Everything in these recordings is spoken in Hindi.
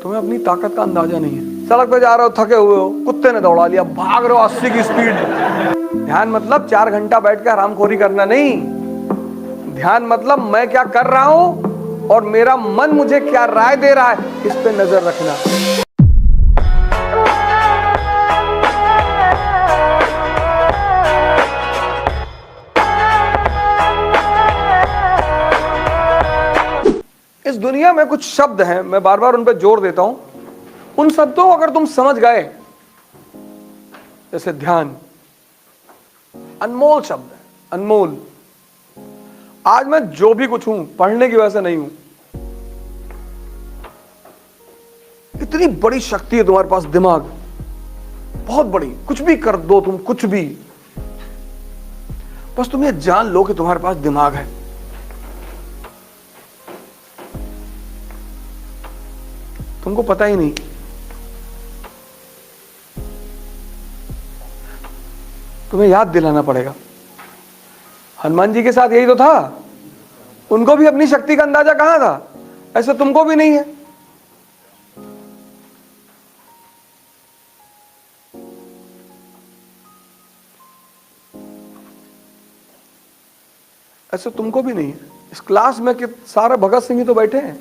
तुम्हें अपनी ताकत का अंदाजा नहीं है। सड़क पे जा रहे हो, थके हुए हो, कुत्ते ने दौड़ा लिया, भाग रहे हो 80 की स्पीड। ध्यान मतलब 4 घंटा बैठ के हरामखोरी करना नहीं। ध्यान मतलब मैं क्या कर रहा हूं और मेरा मन मुझे क्या राय दे रहा है, इस पे नजर रखना। इस दुनिया में कुछ शब्द हैं, मैं बार बार उन पर जोर देता हूं। उन शब्दों को अगर तुम समझ गए, जैसे ध्यान, अनमोल शब्द है, अनमोल। आज मैं जो भी कुछ हूं पढ़ने की वजह से नहीं हूं। इतनी बड़ी शक्ति है तुम्हारे पास, दिमाग बहुत बड़ी, कुछ भी कर दो तुम, कुछ भी। बस तुम ये जान लो कि तुम्हारे पास दिमाग है। तुमको पता ही नहीं। तुम्हें याद दिलाना पड़ेगा। हनुमान जी के साथ यही तो था। उनको भी अपनी शक्ति का अंदाजा कहां था, ऐसे तुमको भी नहीं है। ऐसे तुमको भी नहीं है। इस क्लास में कि सारे भगत सिंह ही तो बैठे हैं,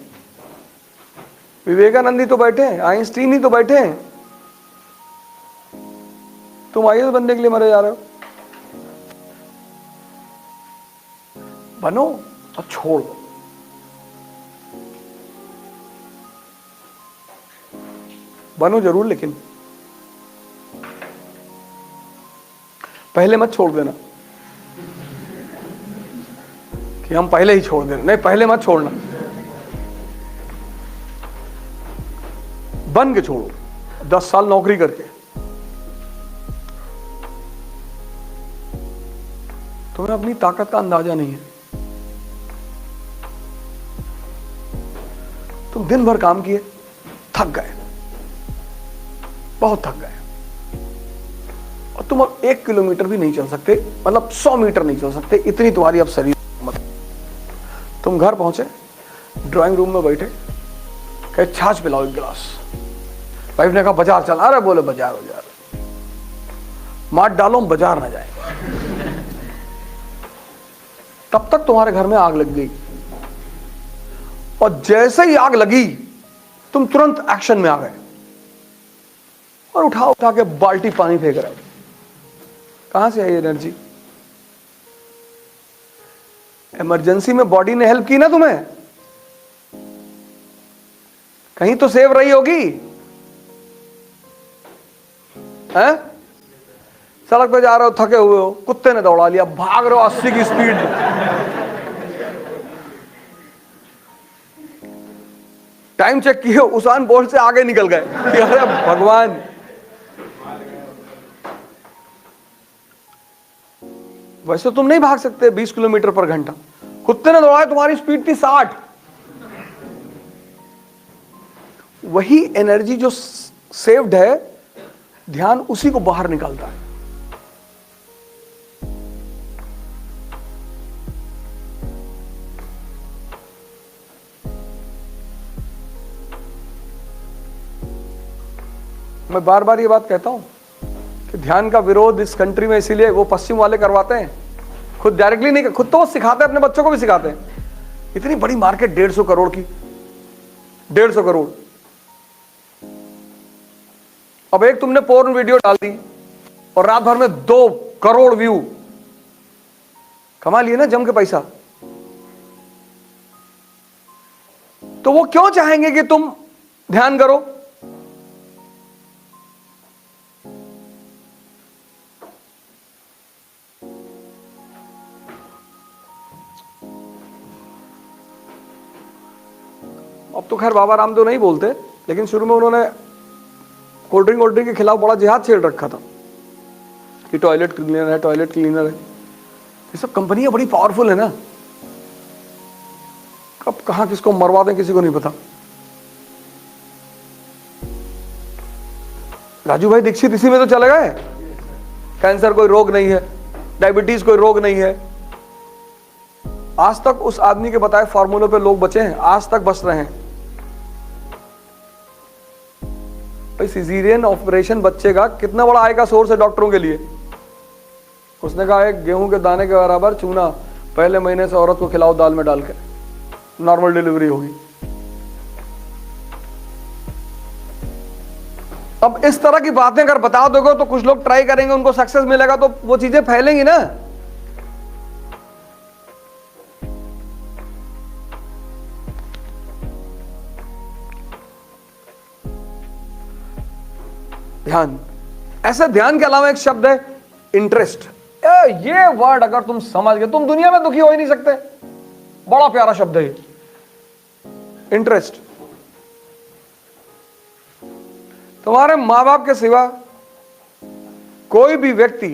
विवेकानंद ही तो बैठे हैं, आइंस्टीन ही तो बैठे हैं। तुम आईएएस बनने के लिए मरे जा रहे हो। बनो और छोड़ दो। बनो जरूर, लेकिन पहले मत छोड़ देना कि हम पहले ही छोड़ देना। नहीं, पहले मत छोड़ना, बन के छोड़ो। 10 साल नौकरी करके तुम्हें अपनी ताकत का अंदाजा नहीं है। तुम दिन भर काम किए, थक गए, बहुत थक गए, और तुम अब 1 किलोमीटर भी नहीं चल सकते, मतलब 100 मीटर नहीं चल सकते, इतनी तुम्हारी अब शरीर मत। तुम घर पहुंचे, ड्राइंग रूम में बैठे, कहे छाछ पिलाओ 1 गिलास। वाइफ ने कहा बाजार चल। अरे बोले बाजार मार डालो, बाजार ना जाए। तब तक तुम्हारे घर में आग लग गई, और जैसे ही आग लगी तुम तुरंत एक्शन में आ गए और उठा के बाल्टी पानी फेंक रहे हो। कहां से आई एनर्जी? इमरजेंसी में बॉडी ने हेल्प की ना तुम्हें, कहीं तो सेव रही होगी। हैं? सड़क पे जा रहे हो, थके हुए हो, कुत्ते ने दौड़ा लिया, भाग रहे हो 80 की स्पीड। टाइम चेक किए, उसान बोल्ट से आगे निकल गए। अरे भगवान, वैसे तुम नहीं भाग सकते 20 किलोमीटर पर घंटा। कुत्ते ने दौड़ाया, तुम्हारी स्पीड थी 60। वही एनर्जी जो सेव्ड है, ध्यान उसी को बाहर निकालता है। मैं बार बार ये बात कहता हूं कि ध्यान का विरोध इस कंट्री में इसीलिए वो पश्चिम वाले करवाते हैं, खुद डायरेक्टली नहीं, खुद तो वो सिखाते हैं, अपने बच्चों को भी सिखाते हैं। इतनी बड़ी मार्केट 150 करोड़ की, 150 करोड़। अब एक तुमने पोर्न वीडियो डाल दी और रात भर में 2 करोड़ व्यू, कमा लिए ना जम के पैसा। तो वो क्यों चाहेंगे कि तुम ध्यान करो? अब तो खैर बाबा रामदेव नहीं बोलते, लेकिन शुरू में उन्होंने कोल्ड ड्रिंक के खिलाफ बड़ा जिहाद छेड़ रखा था कि टॉयलेट क्लीनर है, टॉयलेट क्लीनर है। ये सब कंपनियां बड़ी पावरफुल है ना, कब कहां किसको मरवा दें किसी को नहीं पता। राजू भाई दीक्षित इसी में तो चले गए। कैंसर कोई रोग नहीं है, डायबिटीज कोई रोग नहीं है। आज तक उस आदमी के बताए फॉर्मूले पे लोग बचे हैं, आज तक बच रहे हैं। भाई सिजेरियन ऑपरेशन बच्चे का कितना बड़ा आय का सोर्स है डॉक्टरों के लिए। उसने कहा एक गेहूं के दाने के बराबर चूना पहले महीने से औरत को खिलाओ दाल में डाल के, नॉर्मल डिलीवरी होगी। अब इस तरह की बातें अगर बता दोगे तो कुछ लोग ट्राई करेंगे, उनको सक्सेस मिलेगा तो वो चीजें फैलेंगी ना। ध्यान, ऐसे ध्यान के अलावा एक शब्द है इंटरेस्ट। ये वर्ड अगर तुम समझ गए तुम दुनिया में दुखी हो ही नहीं सकते। बड़ा प्यारा शब्द है इंटरेस्ट। तुम्हारे मां बाप के सिवा कोई भी व्यक्ति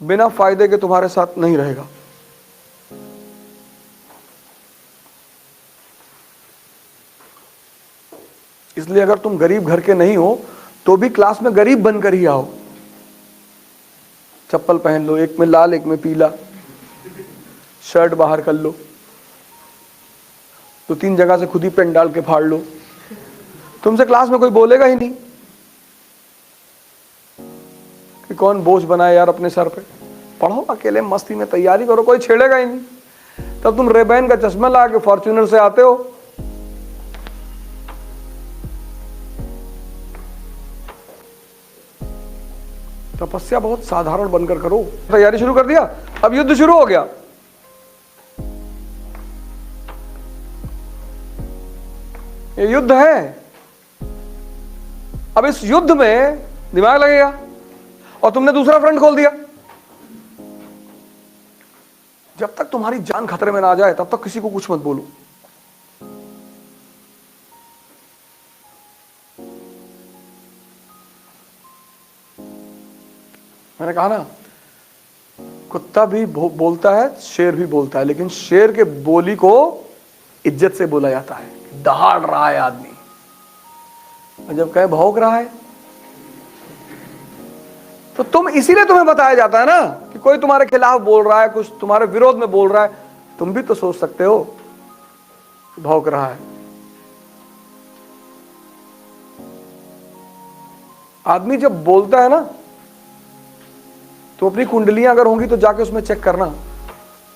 बिना फायदे के तुम्हारे साथ नहीं रहेगा। इसलिए अगर तुम गरीब घर के नहीं हो तो भी क्लास में गरीब बनकर ही आओ। चप्पल पहन लो, एक में लाल एक में पीला, शर्ट बाहर कर लो, 2-3 जगह से खुद ही पेन डाल के फाड़ लो, तुमसे क्लास में कोई बोलेगा ही नहीं कि कौन बोझ बनाए यार अपने सर पे। पढ़ो अकेले मस्ती में, तैयारी करो, कोई छेड़ेगा ही नहीं। तब तुम रेबैन का चश्मा ला के फॉर्च्यूनर से आते हो। तपस्या बहुत साधारण बनकर करो। तैयारी शुरू कर दिया, अब युद्ध शुरू हो गया। ये युद्ध है। अब इस युद्ध में दिमाग लगेगा और तुमने दूसरा फ्रंट खोल दिया। जब तक तुम्हारी जान खतरे में ना आ जाए तब तक किसी को कुछ मत बोलो। मैंने कहा ना, कुत्ता भी बोलता है, शेर भी बोलता है, लेकिन शेर के बोली को इज्जत से बोला जाता है। दहाड़ रहा है आदमी, और जब कहे भौंक रहा है तो तुम, इसीलिए तुम्हें बताया जाता है ना कि कोई तुम्हारे खिलाफ बोल रहा है, कुछ तुम्हारे विरोध में बोल रहा है, तुम भी तो सोच सकते हो भौंक रहा है। आदमी जब बोलता है ना तो अपनी कुंडलियां अगर होंगी तो जाके उसमें चेक करना।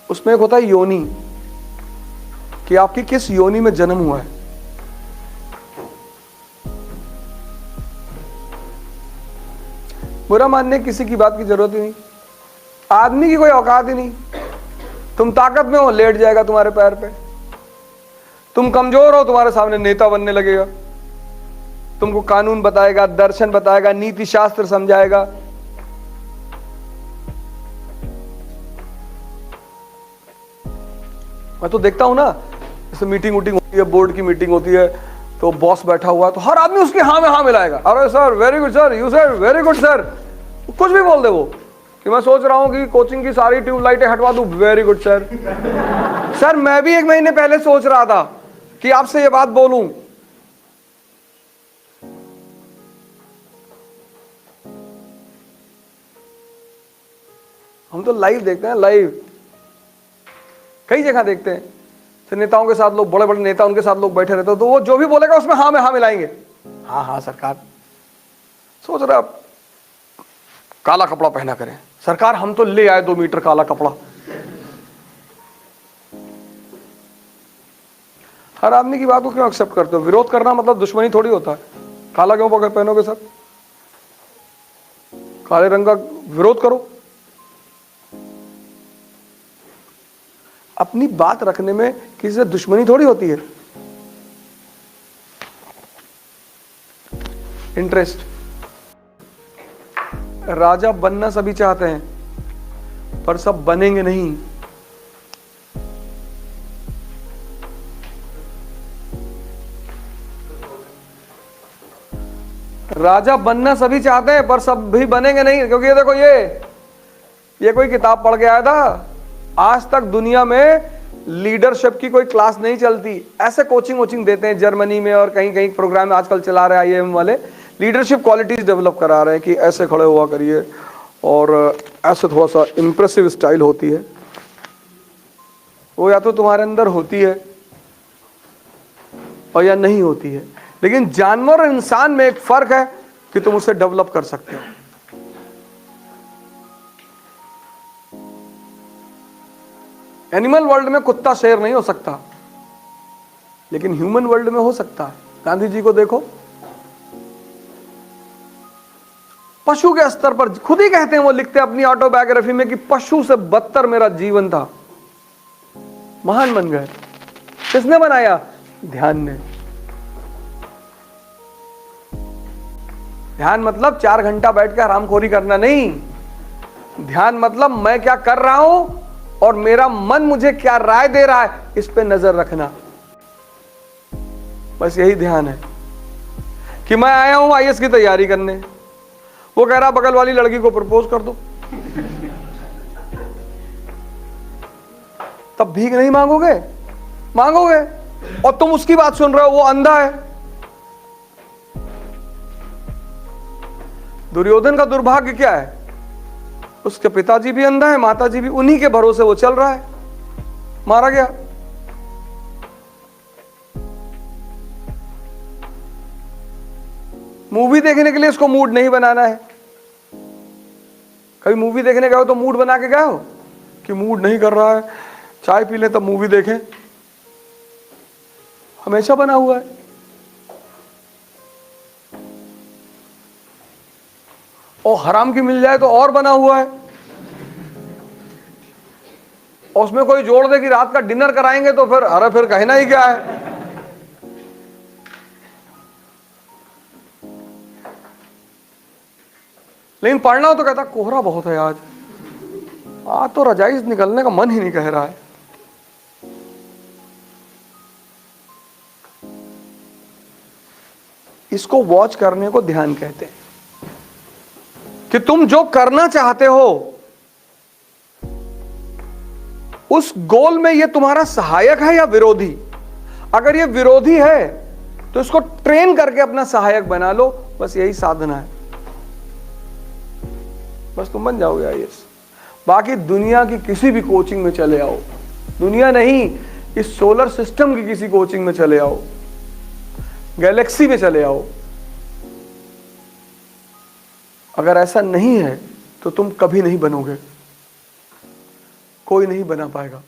उसमें एक होता है योनि, कि आपकी किस योनि में जन्म हुआ है। बुरा मानने किसी की बात की जरूरत ही नहीं। आदमी की कोई औकात ही नहीं। तुम ताकत में हो, लेट जाएगा तुम्हारे पैर पे। तुम कमजोर हो, तुम्हारे सामने नेता बनने लगेगा। तुमको कानून बताएगा, दर्शन बताएगा, नीति शास्त्र समझाएगा। मैं तो देखता हूं ना, जैसे मीटिंग होती है, बोर्ड की मीटिंग होती है, तो बॉस बैठा हुआ है तो हर आदमी उसके हाँ में हाँ मिलाएगा। अरे sir very good sir, you sir very good sir, कुछ भी बोल दे वो, कि मैं सोच रहा हूं कि कोचिंग की सारी ट्यूबलाइटें हटवा दूं, वेरी गुड सर। सर मैं भी 1 महीने पहले सोच रहा था कि आपसे ये बात बोलूं। हम तो लाइव देखते हैं, लाइव कई जगह देखते हैं। तो नेताओं के साथ लोग, बड़े बड़े नेता, उनके साथ लोग बैठे रहते हैं, तो वो जो भी बोलेगा उसमें हाँ में हाँ मिलाएंगे। हाँ हाँ सरकार, सोच रहे आप काला कपड़ा पहना करें। सरकार हम तो ले आए 2 मीटर काला कपड़ा। हर आदमी की बात को क्यों एक्सेप्ट करते हो? विरोध करना मतलब दुश्मनी थोड़ी होता है। काला क्यों पहनोगे सर? काले रंग का विरोध करो। अपनी बात रखने में किसी से दुश्मनी थोड़ी होती है। इंटरेस्ट। राजा बनना सभी चाहते हैं पर सब बनेंगे नहीं। राजा बनना सभी चाहते हैं पर सब भी बनेंगे नहीं। क्योंकि ये देखो, ये कोई किताब पढ़ के आया था? आज तक दुनिया में लीडरशिप की कोई क्लास नहीं चलती। ऐसे कोचिंग देते हैं जर्मनी में और कहीं कहीं प्रोग्राम आजकल चला रहे हैं IIM वाले, लीडरशिप क्वालिटीज डेवलप करा रहे हैं कि ऐसे खड़े हुआ करिए और ऐसे थोड़ा सा इंप्रेसिव स्टाइल होती है। वो या तो तुम्हारे अंदर होती है और या नहीं होती है। लेकिन जानवर और इंसान में एक फर्क है कि तुम उसे डेवलप कर सकते हो। एनिमल वर्ल्ड में कुत्ता शेर नहीं हो सकता, लेकिन ह्यूमन वर्ल्ड में हो सकता है। गांधी जी को देखो, पशु के स्तर पर खुद ही कहते हैं, वो लिखते हैं अपनी ऑटोबायोग्राफी में कि पशु से बदतर मेरा जीवन था। महान बन गए। किसने बनाया? ध्यान ने। ध्यान मतलब 4 घंटा बैठ कर हरामखोरी करना नहीं। ध्यान मतलब मैं क्या कर रहा हूं और मेरा मन मुझे क्या राय दे रहा है, इस पे नजर रखना। बस यही ध्यान है। कि मैं आया हूं आईएएस की तैयारी करने, वो कह रहा बगल वाली लड़की को प्रपोज कर दो, तब भीख नहीं मांगोगे? मांगोगे। और तुम उसकी बात सुन रहे हो, वो अंधा है। दुर्योधन का दुर्भाग्य क्या है? उसके पिताजी भी अंधा है, माताजी भी, उन्हीं के भरोसे वो चल रहा है, मारा गया। मूवी देखने के लिए इसको मूड नहीं बनाना है। कभी मूवी देखने गए हो तो मूड बना के गए हो कि मूड नहीं कर रहा है, चाय पी ले तब मूवी देखें? हमेशा बना हुआ है। और हराम की मिल जाए तो और बना हुआ है। और उसमें कोई जोड़ दे कि रात का डिनर कराएंगे तो फिर अरे फिर कहना ही क्या है। लेकिन पढ़ना हो तो कहता कोहरा बहुत है आज तो रजाई से निकलने का मन ही नहीं कह रहा है। इसको वॉच करने को ध्यान कहते हैं। कि तुम जो करना चाहते हो उस गोल में ये तुम्हारा सहायक है या विरोधी। अगर ये विरोधी है तो इसको ट्रेन करके अपना सहायक बना लो। बस यही साधना है, बस तुम बन जाओगे आईएएस। बाकी दुनिया की किसी भी कोचिंग में चले आओ, दुनिया नहीं, इस सोलर सिस्टम की किसी कोचिंग में चले आओ, गैलेक्सी में चले आओ, अगर ऐसा नहीं है तो तुम कभी नहीं बनोगे, कोई नहीं बना पाएगा।